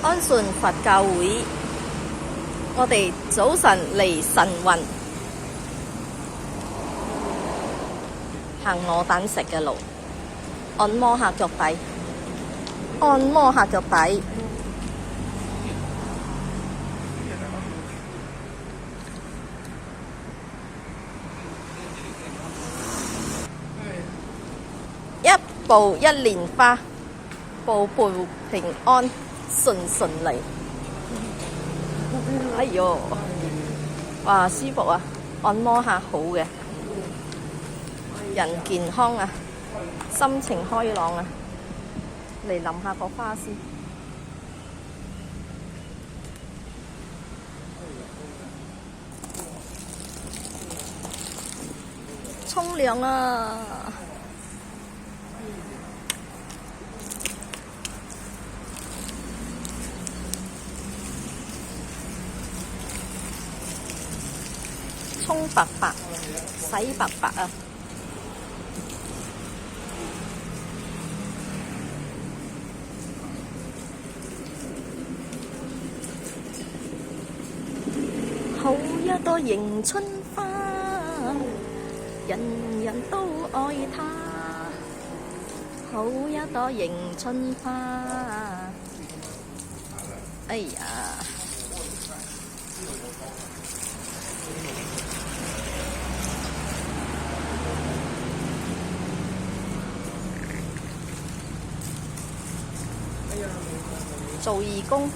安順佛教會，我哋早晨嚟晨運，行鵝蛋石嘅路，按摩下腳底，按摩下腳底。一步一蓮花，步步平安，順順利。哎喲，哇，舒服啊！按摩下好嘅，人健康啊，心情開朗啊。嚟淋下個花先。沖涼啊！沖白白，洗白白啊！好一朵迎春花，人人都愛它。好一朵迎春花，哎呀！做義工。